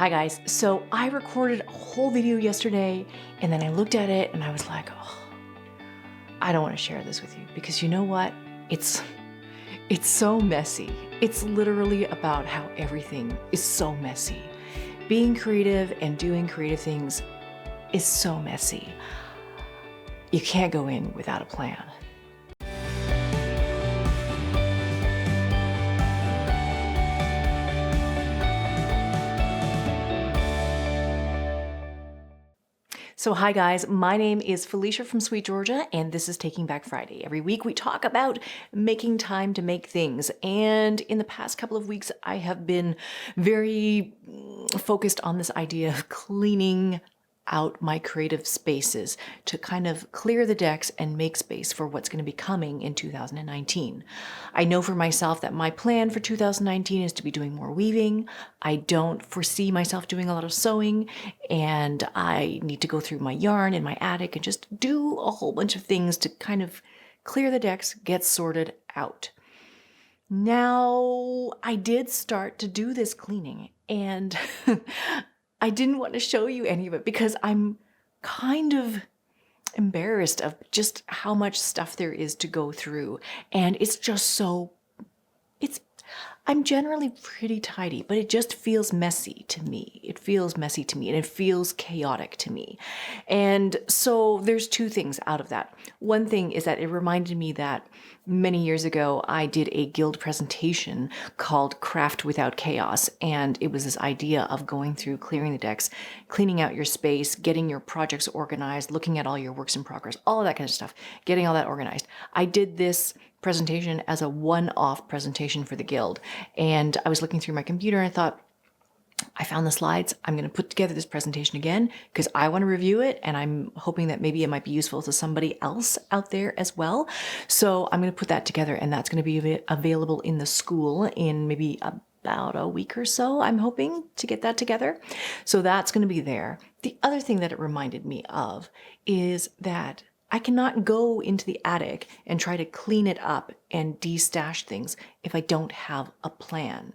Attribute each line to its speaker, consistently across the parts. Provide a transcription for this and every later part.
Speaker 1: Hi guys, so I recorded a whole video yesterday and then I looked at it and I was like, oh, I don't want to share this with you because you know what? It's so messy. It's literally about how everything is so messy. Being creative and doing creative things is so messy. You can't go in without a plan. So hi guys, my name is Felicia from SweetGeorgia and this is Taking Back Friday. Every week we talk about making time to make things, and in the past couple of weeks I have been very focused on this idea of cleaning out my creative spaces to kind of clear the decks and make space for what's going to be coming in 2019. I know for myself that my plan for 2019 is to be doing more weaving. I don't foresee myself doing a lot of sewing, and I need to go through my yarn in my attic and just do a whole bunch of things to kind of clear the decks, get sorted out. Now, I did start to do this cleaning, and I didn't want to show you any of it because I'm kind of embarrassed of just how much stuff there is to go through. And it's just so, I'm generally pretty tidy, but it just feels messy to me. It feels messy to me and it feels chaotic to me. And so there's two things out of that. One thing is that it reminded me that many years ago, I did a guild presentation called Craft Without Chaos. And it was this idea of going through, clearing the decks, cleaning out your space, getting your projects organized, looking at all your works in progress, all of that kind of stuff, getting all that organized. I did this presentation as a one-off presentation for the guild. And I was looking through my computer and I thought, I found the slides. I'm going to put together this presentation again because I want to review it, and I'm hoping that maybe it might be useful to somebody else out there as well. So I'm going to put that together, and that's going to be available in the school in maybe about a week or so. I'm hoping to get that together. So that's going to be there. The other thing that it reminded me of is that I cannot go into the attic and try to clean it up and de-stash things if I don't have a plan.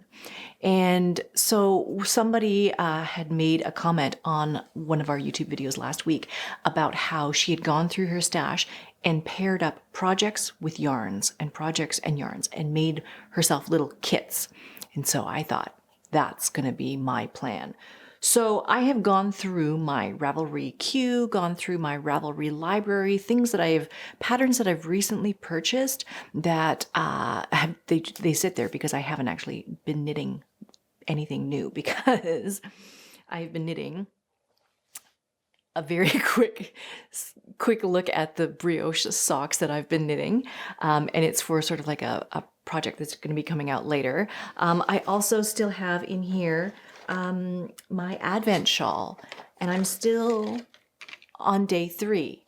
Speaker 1: And so somebody had made a comment on one of our YouTube videos last week about how she had gone through her stash and paired up projects with yarns and projects and yarns and made herself little kits. And so I thought, that's going to be my plan. So I have gone through my Ravelry queue, gone through my Ravelry library, patterns that I've recently purchased that they sit there because I haven't actually been knitting anything new because I've been knitting a very quick look at the brioche socks that I've been knitting. And it's for sort of like a project that's going to be coming out later. I also still have in here my Advent shawl, and I'm still on day 3.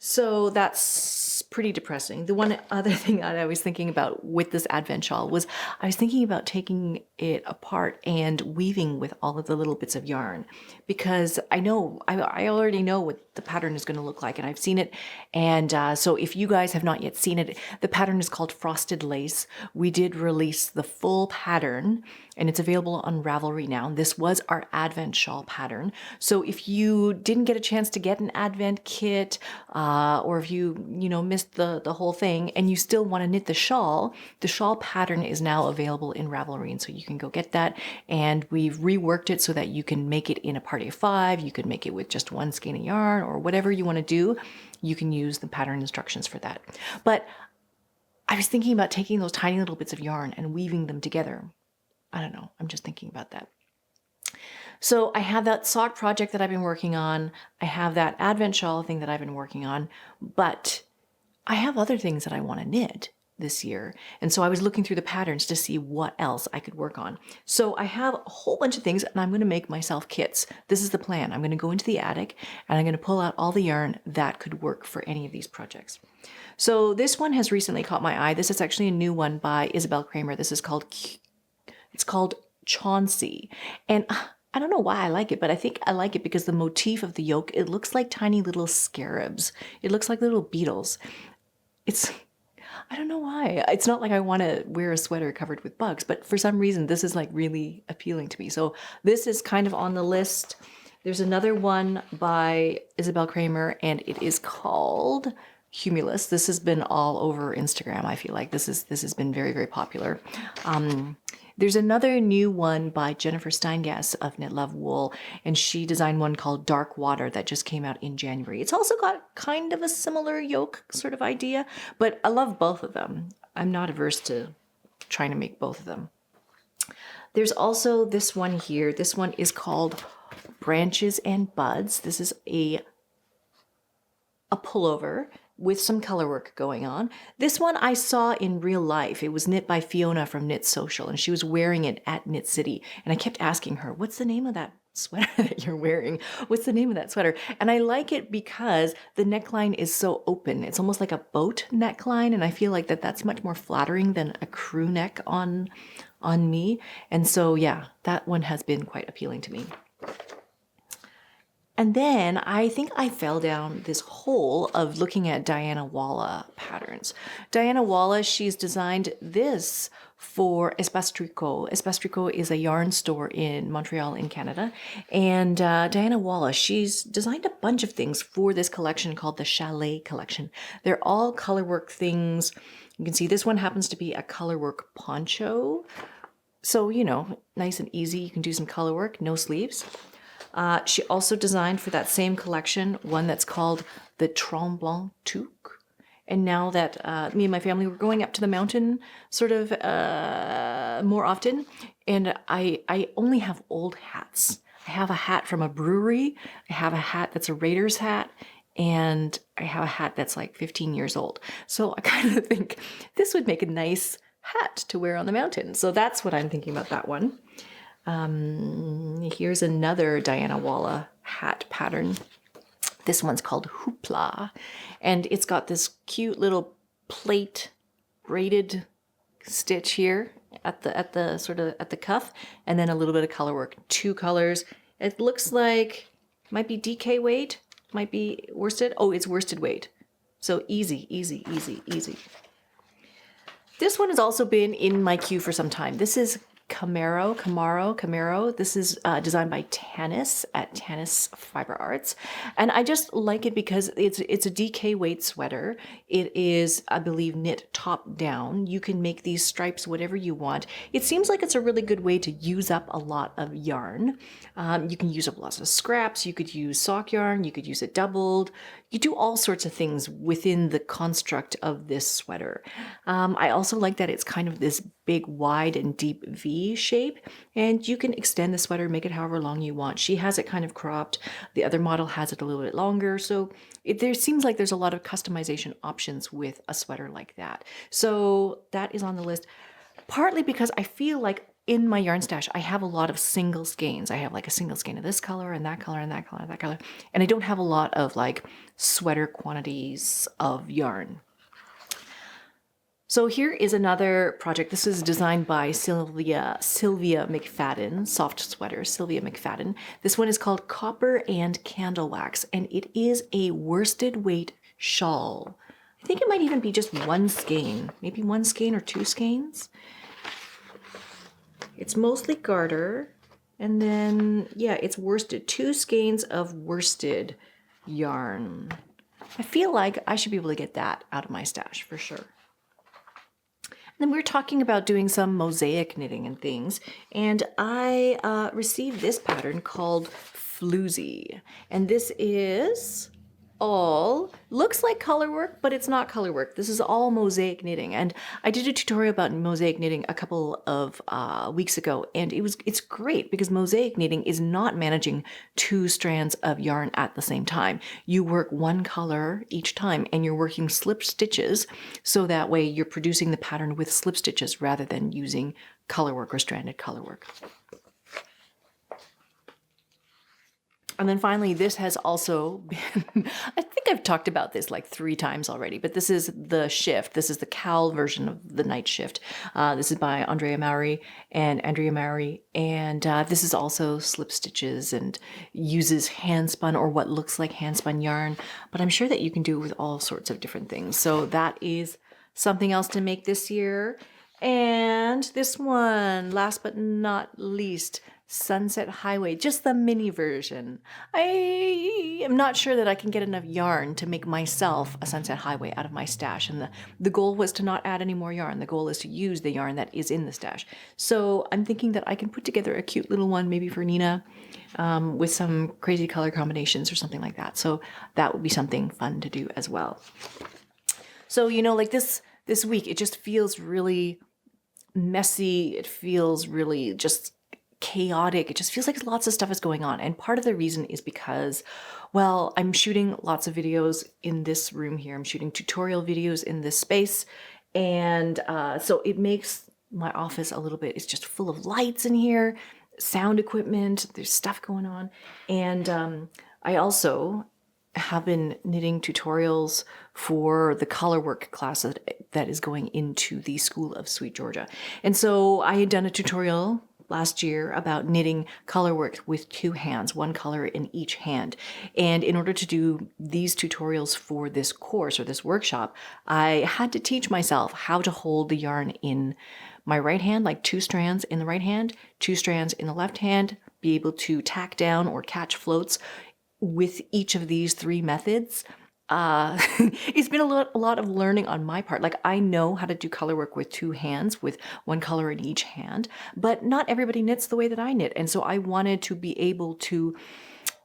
Speaker 1: So that's pretty depressing. The one other thing that I was thinking about with this Advent shawl was I was thinking about taking it apart and weaving with all of the little bits of yarn, because I already know what the pattern is going to look like, and I've seen it. And so if you guys have not yet seen it, the pattern is called Frosted Lace. We did release the full pattern and it's available on Ravelry now. This was our Advent shawl pattern. So if you didn't get a chance to get an Advent kit, or if you missed the whole thing and you still want to knit the shawl pattern is now available in Ravelry. And so you can go get that. And we've reworked it so that you can make it in a party of 5. You could make it with just one skein of yarn or whatever you want to do. You can use the pattern instructions for that. But I was thinking about taking those tiny little bits of yarn and weaving them together. I don't know. I'm just thinking about that. So I have that sock project that I've been working on. I have that Advent shawl thing that I've been working on, but I have other things that I want to knit this year. And so I was looking through the patterns to see what else I could work on. So I have a whole bunch of things and I'm going to make myself kits. This is the plan. I'm going to go into the attic and I'm going to pull out all the yarn that could work for any of these projects. So this one has recently caught my eye. This is actually a new one by Isabel Kramer. This is called Chauncey. And I don't know why I like it, but I think I like it because the motif of the yoke, it looks like tiny little scarabs. It looks like little beetles. I don't know why. It's not like I want to wear a sweater covered with bugs, but for some reason, this is like really appealing to me. So this is kind of on the list. There's another one by Isabel Kramer, and it is called Cumulus. This has been all over Instagram. I feel like this has been very, very popular. There's another new one by Jennifer Steingass of Knit Love Wool, and she designed one called Dark Water that just came out in January. It's also got kind of a similar yoke sort of idea, but I love both of them. I'm not averse to trying to make both of them. There's also this one here. This one is called Branches and Buds. This is a pullover with some color work going on. This one I saw in real life. It was knit by Fiona from Knit Social, and she was wearing it at Knit City. And I kept asking her, what's the name of that sweater that you're wearing? What's the name of that sweater? And I like it because the neckline is so open. It's almost like a boat neckline, and I feel like that's much more flattering than a crew neck on me. And so, yeah, that one has been quite appealing to me. And then I think I fell down this hole of looking at Diana Walla patterns. Diana Walla, she's designed this for Espace Tricot. Espace Tricot is a yarn store in Montreal in Canada. And Diana Walla, she's designed a bunch of things for this collection called the Chalet collection. They're all colorwork things. You can see this one happens to be a colorwork poncho. So, you know, nice and easy. You can do some colorwork, no sleeves. She also designed for that same collection one that's called the Tremblant Toque. And now that me and my family were going up to the mountain sort of more often, and I only have old hats. I have a hat from a brewery. I have a hat that's a Raiders hat. And I have a hat that's like 15 years old. So I kind of think this would make a nice hat to wear on the mountain. So that's what I'm thinking about that one. Here's another Diana Walla hat pattern. This one's called Hoopla, and it's got this cute little plate braided stitch here at the sort of at the cuff, and then a little bit of color work. 2 colors. It looks like might be DK weight, might be worsted. Oh, it's worsted weight. So easy, easy, easy, easy. This one has also been in my queue for some time. This is Camaro. This is designed by Tanis at Tanis Fiber Arts. And I just like it because it's a DK weight sweater. It is, I believe, knit top down. You can make these stripes whatever you want. It seems like it's a really good way to use up a lot of yarn. You can use up lots of scraps. You could use sock yarn. You could use it doubled. You do all sorts of things within the construct of this sweater. I also like that it's kind of this big, wide, and deep V shape, and you can extend the sweater, make it however long you want. She has it kind of cropped. The other model has it a little bit longer, so there seems like there's a lot of customization options with a sweater like that. So that is on the list, partly because I feel like in my yarn stash, I have a lot of single skeins. I have like a single skein of this color and that color and that color and that color. And I don't have a lot of like sweater quantities of yarn. So here is another project. This is designed by Sylvia McFadden, soft sweater, Sylvia McFadden. This one is called Copper and Candle Wax, and it is a worsted weight shawl. I think it might even be just 1 skein, maybe 1 skein or 2 skeins. It's mostly garter, and then, yeah, it's worsted. 2 skeins of worsted yarn. I feel like I should be able to get that out of my stash for sure. And then we're talking about doing some mosaic knitting and things, and I received this pattern called Floozy, and this is all looks like color work, but it's not color work. This is all mosaic knitting, and I did a tutorial about mosaic knitting a couple of weeks ago, and it's great because mosaic knitting is not managing 2 strands of yarn at the same time. You work 1 color each time, and you're working slip stitches, so that way you're producing the pattern with slip stitches rather than using color work or stranded color work. And then finally, this has also been, I think I've talked about this like 3 times already, but this is the shift. This is the cowl version of the night shift. This is by Andrea Maury, and this is also slip stitches and uses hand spun or what looks like hand spun yarn, but I'm sure that you can do it with all sorts of different things. So that is something else to make this year. And this one, last but not least, Sunset Highway, just the mini version. I am not sure that I can get enough yarn to make myself a Sunset Highway out of my stash. And the goal was to not add any more yarn. The goal is to use the yarn that is in the stash. So I'm thinking that I can put together a cute little one, maybe for Nina, with some crazy color combinations or something like that. So that would be something fun to do as well. So, like this week, it just feels really messy. It feels really just chaotic. It just feels like lots of stuff is going on. And part of the reason is because, well, I'm shooting lots of videos in this room here. I'm shooting tutorial videos in this space. And so it makes my office a little bit, it's just full of lights in here, sound equipment, there's stuff going on. And I also have been knitting tutorials for the colorwork class that is going into the School of Sweet Georgia. And so I had done a tutorial last year about knitting colorwork with two hands, one color in each hand. And in order to do these tutorials for this course or this workshop, I had to teach myself how to hold the yarn in my right hand, like 2 strands in the right hand, 2 strands in the left hand, be able to tack down or catch floats with each of these 3 methods. It's been a lot of learning on my part. Like, I know how to do color work with 2 hands, with 1 color in each hand, but not everybody knits the way that I knit. And so I wanted to be able to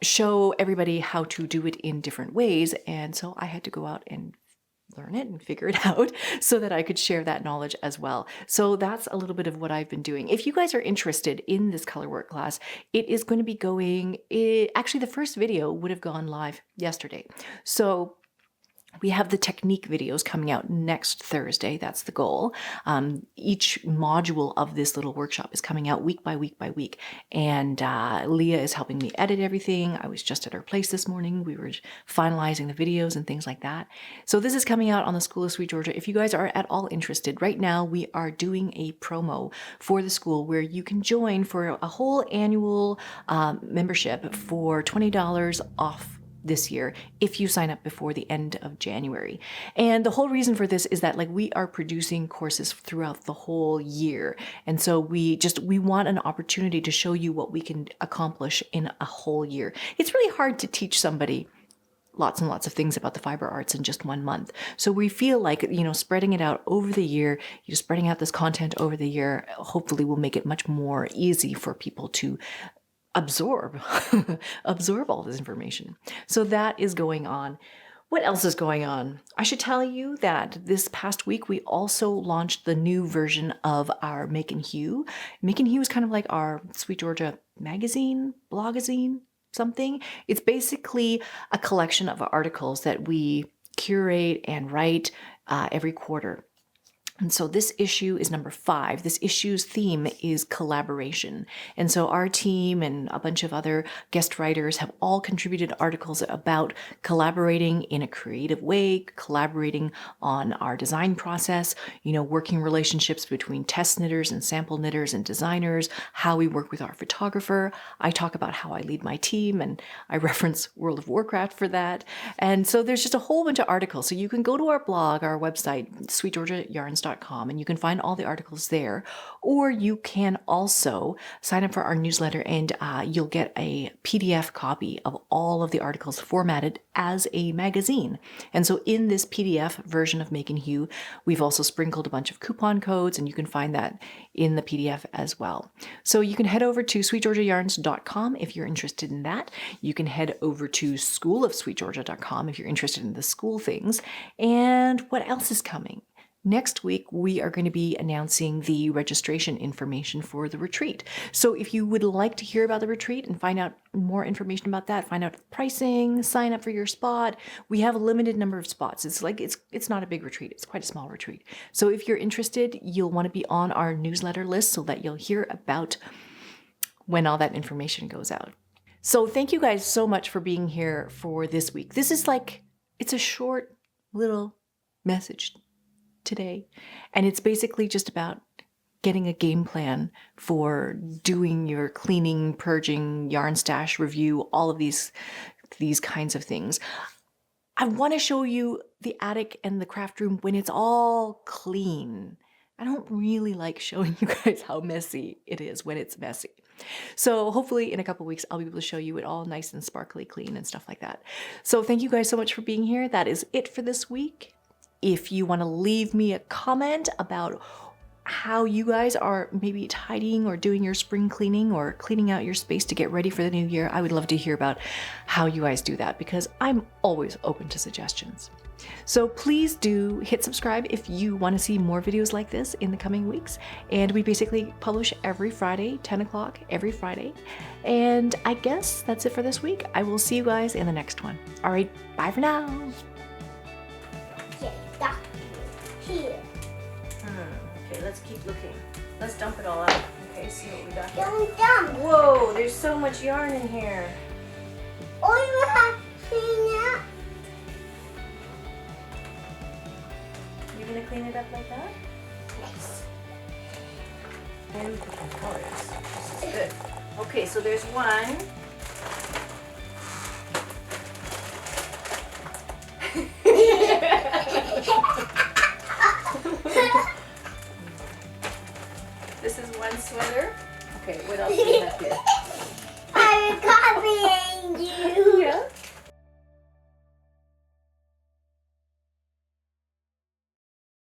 Speaker 1: show everybody how to do it in different ways. And so I had to go out and learn it and figure it out so that I could share that knowledge as well. So that's a little bit of what I've been doing. If you guys are interested in this colorwork class, it is going to be going, actually the first video would have gone live yesterday. So we have the technique videos coming out next Thursday. That's the goal. Each module of this little workshop is coming out week by week by week. And Leah is helping me edit everything. I was just at her place this morning. We were finalizing the videos and things like that. So this is coming out on the School of Sweet Georgia. If you guys are at all interested, right now we are doing a promo for the school where you can join for a whole annual membership for $20 off this year if you sign up before the end of January. And the whole reason for this is that, like, we are producing courses throughout the whole year. And so we want an opportunity to show you what we can accomplish in a whole year. It's really hard to teach somebody lots and lots of things about the fiber arts in just 1 month. So we feel like, spreading it out over the year, spreading out this content over the year, hopefully will make it much more easy for people to absorb all this information. So that is going on. What else is going on? I should tell you that this past week we also launched the new version of our Make and Hue. Make and Hue is kind of like our Sweet Georgia magazine, blogazine, something. It's basically a collection of articles that we curate and write every quarter. And so this issue is number 5. This issue's theme is collaboration. And so our team and a bunch of other guest writers have all contributed articles about collaborating in a creative way, collaborating on our design process, working relationships between test knitters and sample knitters and designers, how we work with our photographer. I talk about how I lead my team, and I reference World of Warcraft for that. And so there's just a whole bunch of articles. So you can go to our blog, our website, SweetGeorgiaYarns.com, and you can find all the articles there. Or you can also sign up for our newsletter, and you'll get a PDF copy of all of the articles formatted as a magazine. And so in this PDF version of Make and Hue, we've also sprinkled a bunch of coupon codes, and you can find that in the PDF as well. So you can head over to SweetGeorgiaYarns.com if you're interested in that. You can head over to SchoolofSweetGeorgia.com if you're interested in the school things. And what else is coming? Next week, we are going to be announcing the registration information for the retreat. So if you would like to hear about the retreat and find out more information about that, find out pricing, sign up for your spot, we have a limited number of spots. It's not a big retreat. It's quite a small retreat. So if you're interested, you'll want to be on our newsletter list so that you'll hear about when all that information goes out. So thank you guys so much for being here for this week. This is it's a short little message today, and it's basically just about getting a game plan for doing your cleaning, purging, yarn stash review, all of these kinds of things. I want to show you the attic and the craft room when it's all clean. I don't really like showing you guys how messy it is when it's messy. So hopefully in a couple weeks, I'll be able to show you it all nice and sparkly clean and stuff like that. So thank you guys so much for being here. That is it for this week. If you want to leave me a comment about how you guys are maybe tidying or doing your spring cleaning or cleaning out your space to get ready for the new year, I would love to hear about how you guys do that because I'm always open to suggestions. So please do hit subscribe if you want to see more videos like this in the coming weeks. And we basically publish every Friday, 10 o'clock every Friday. And I guess that's it for this week. I will see you guys in the next one. All right, bye for now.
Speaker 2: Here.
Speaker 1: Okay, let's keep looking. Let's dump it all out. Okay, see what we got here.
Speaker 2: Don't dump.
Speaker 1: Whoa, there's so much yarn in here.
Speaker 2: All you have to clean up.
Speaker 1: You're gonna clean it up like that?
Speaker 2: Yes.
Speaker 1: And put the colors. This is good. Okay, so there's one. This is one sweater. Okay, what else do we have here?
Speaker 2: I'm copying you.